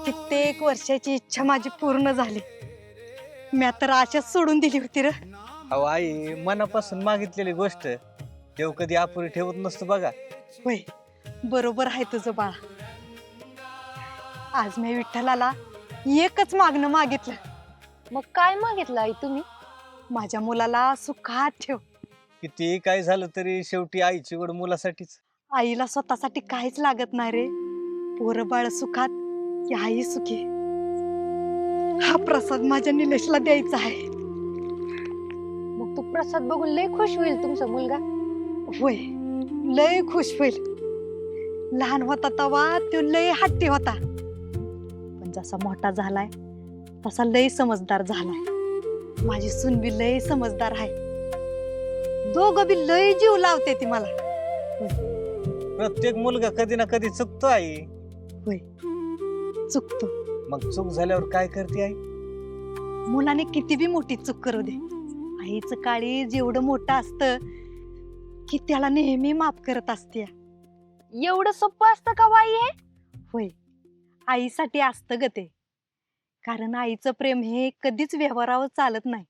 कित्येक वर्षाची इच्छा माझी पूर्ण झाली. मी तर आशाच सोडून दिली होती र. अहो आई, मनापासून मागितलेली गोष्ट देव कधी अपुरी ठेवत नसतो बघा. होय, बरोबर आहे तुझं बाळा. आज मी विठ्ठलाला एकच मागणं मागितलं. मग काय मागितलं आई तुम्ही? माझ्या मुलाला सुखात ठेव. किती काय झालं तरी शेवटी आईची गोड मुलासाठीच. आईला स्वतःसाठी काहीच लागत नाही रे. पोरं बाळ सुखात की आई सुखी. हा प्रसाद माझ्या निलेशला द्यायचा आहे. मग तू प्रसाद बघून लय खुश होईल तुमचा मुलगा. होय, लय खुश होईल. लहान होता तवा तो लय हट्टी होता, पण जसा मोठा झालाय तसा लय समजदार झालाय. माझी सून बी लय समजदार आहे. दोघं बी लय जीव लावते ती मला. प्रत्येक मुलगा कधी ना कधी चुकतो आई. होय, चुकतो. मग चूक झाल्यावर काय करते आई? मुलाने किती बी मोठी चूक करू दे, आईचं काळीज एवढं मोठं असतं की त्याला नेहमी माफ करत असते. एवढं सोपं असतं का बाई हे? होय, आईसाठी असतं ग ते. कारण आईचं प्रेम हे कधीच व्यवहारावर चालत नाही.